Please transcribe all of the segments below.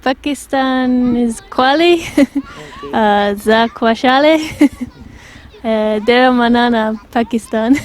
Pakistan is Kwali, Zakwashale, Dera Manana, Pakistan.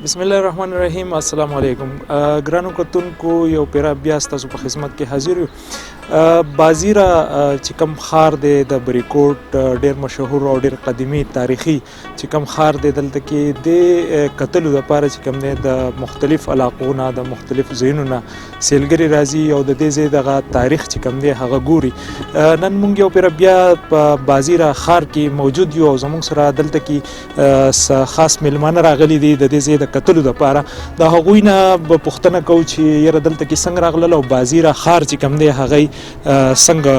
بسم الله الرحمن الرحیم. السلام علیکم ګرانو کتونکو، یو پیرا بیا ستاسو په خدمت کې حاضر یو. بازیرا چې کوم خار دی د بریکوټ ډیر مشهور او ډیر قدیمی تاریخي چې کوم خار دی، دلته کې د قتلو لپاره چې کوم دی د مختلف علاقونو د مختلف ځایونو سیلګری راځي او د دې ځای دغه تاریخ چې کوم دی هغه ګوري. نن موږ یو پیرا بیا په بازیرا خار کې موجود یو او زموږ سره دلته کې خاص مېلمانه راغلي دي د دې ځای د قتلو لپاره. د هغوی نه به پوښتنه کوو چې یاره دلته کې څنګه راغلل او بازیرا خار چې کوم دی هغه څنګه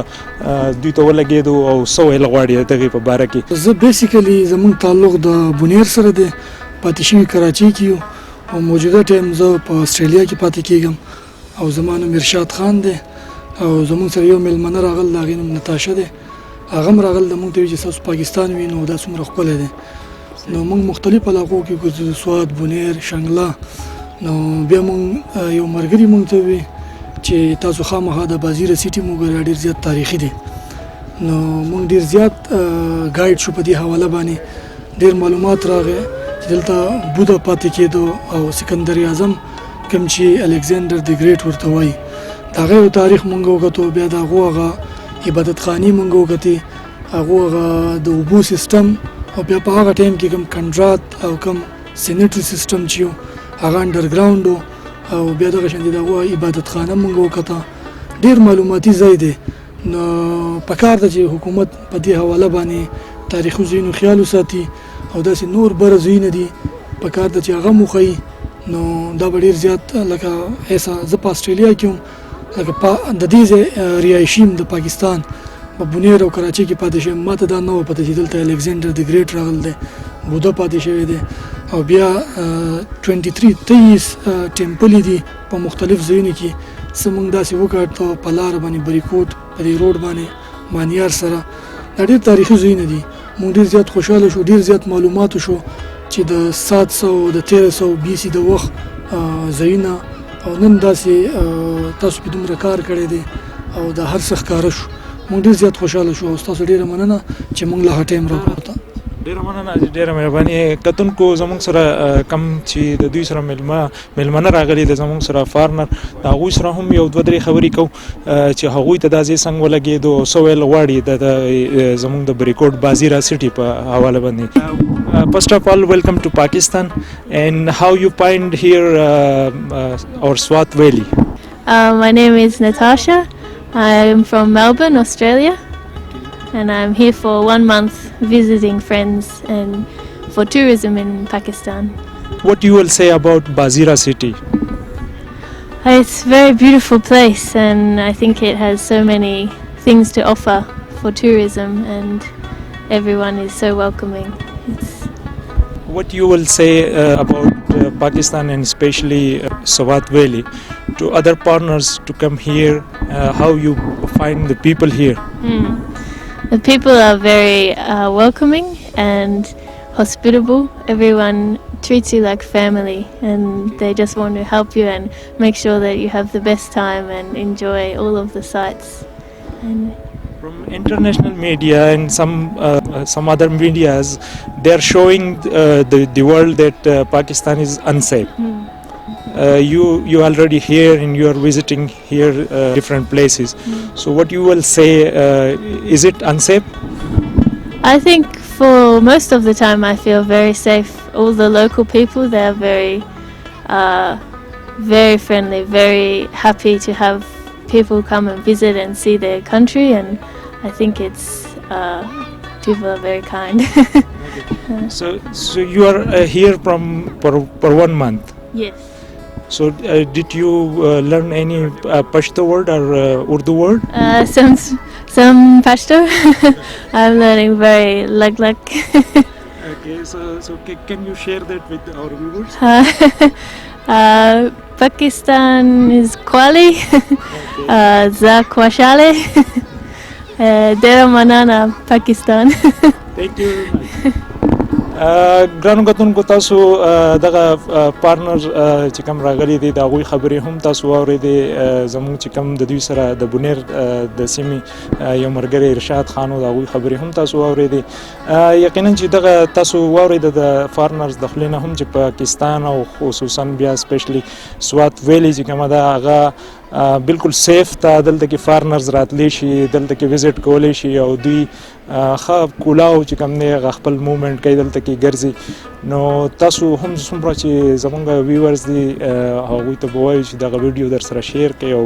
دوی ته ولګېدو او څه ویل غواړي دغې په باره کې. زه بیسیکلي زموږ تعلق د بونیر سره دی. پاتې شوي کراچۍ کې یو او موجوده ټایم زه په اسټرالیا کې پاتې کېږم او زما نوم ارشاد خان دی او زموږ سره یو مېلمانه راغل، د هغې نوم نتاشه دی. هغه هم راغل د موږ ته ویل چې ستاسو پاکستان وي نو دا څومره ښکلی دی. نو موږ مختلف علاقو کې ګرځو، سوات، بونیر، شنګله. نو بیا موږ یو ملګري موږ ته وی چې تاسو خامخا د بازیرا سیټي مو ګورئ، ډېر زیات تاریخي دی. نو موږ ډېر زیات ګایډ شو په دې حواله باندې. ډېر معلومات راغی چې دلته بودا پاتې کېدو او سکندر اعظم کوم چې الکساندر د ګریټ ورته وایي د هغه یو تاریخ موږ وکتو. بیا د هغو هغه عبادتخانې موږ وکتې، هغو هغه د اوبو سیستم او بیا په هغه ټایم کې کوم کنډرات او کوم سینیټري سیستم چې و هغه انډرګراونډ و او بیا دغه شان د هغو عبادتخانه موږ وکته. ډېر معلوماتي ځای دی. نو پکار ده چې حکومت په دې حواله باندې تاریخي ځایونو خیال وساتي او داسې نور بره ځایونه دي پکار ده چې هغه هم وښیي. نو دا به ډېر زیات لکه ایسا زه په اسټرالیا کې هم لکه د دې ځای رهایشي یم د پاکستان په بونیر او کراچۍ کې پاتې شوی. ما ته دا نه وه پته چې دلته الکساندر د ګریټ راغلی دی، بودا پاتې شوی دی او بیا 23 ټیمپلې دي په مختلف ځایونو کې. څه موږ داسې وکړ په لاره باندې بریکوټ په دې روډ باندې مانیار سره. دا ډېر تاریخي ځایونه دي. موږ ډېر زیات خوشحاله شو، ډېر زیات معلومات شو چې د 700 د 1300 BC د وخت ځایونه او نن داسې تاسو په دومره کار کړی دی او د هر څه ښکاره شو. موږ ډېر زیات خوشحاله شو او ستاسو ډېره مننه چې موږ له هغه ټایم راپورته. ډېره مننه، ډېره مهرباني. کتونکو زموږ سره کم چې د دوی سره مېلمانه راغلي د زموږ سره فارنر، د هغوی سره هم یو دوه درې خبرې کوو چې هغوی ته دا ځای څنګه ولګېدو او څه ویل غواړي د زموږ د بریکوټ بازیرا سیټي په حواله باندې. First of all, welcome to Pakistan and how you find here our Swat Valley. My name is Natasha. I'm from Melbourne, Australia, and I'm here for 1 month visiting friends and for tourism in Pakistan. What you will say about Bazira city? It's a very beautiful place and I think it has so many things to offer for tourism and everyone is so welcoming. What you will say about Pakistan and especially Swat Valley to other partners to come here, how you find the people here? The people are very welcoming and hospitable. Everyone treats you like family, and they just want to help you and make sure that you have the best time and enjoy all of the sights. And from international media and some other medias, they are showing the world that Pakistan is unsafe. You already here and you are visiting here different places. So what you will say, is it unsafe? I think for most of the time I feel very safe. All the local people, they are very friendly, very happy to have people come and visit and see their country, and I think it's people are very kind. So you are here for 1 month. Yes. So did you learn any Pashto word or Urdu word? Some Pashto. I'm learning very lag. Okay, so can you share that with our viewers? Pakistan is Kwali. Za Kwashale. Dera Manana, Pakistan. Thank you very much. ګرانو کتونکو تاسو دغه پارتنر چې کوم راغلي دي د هغوی خبرې هم تاسو واورېدې. زموږ چې کوم د دوی سره د بونیر د سیمې یو ملګری ارشاد خان و، د هغوی خبرې هم تاسو واورېدې. یقینا چې دغه تاسو واورېده د فارنرز د خولې نه هم چې پاکستان او خصوصا بیا سپیشلی سوات ویلي چې کومه ده هغه بالکل سیف ته دلته کې فارنرز راتلی شي، دلته کې وزټ کولی شي او دوی ښه کولاو چې کوم دی هغه خپل موومنټ کوي دلته کې ګرځي. نو تاسو هم څومره چې زمونږ ویورز دي هغوی ته به وایو چې دغه ویډیو در سره شیر کړئ او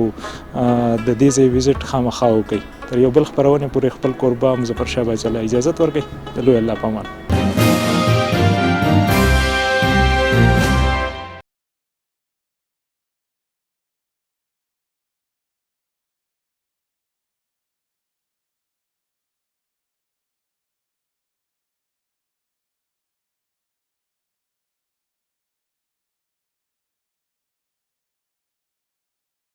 د دې ځای وزټ خامخا وکړئ. تر یو بل خپرونې پورې خپل کوربه مظفر شاه باچله اجازت ورکړئ. د لوی الله په امان.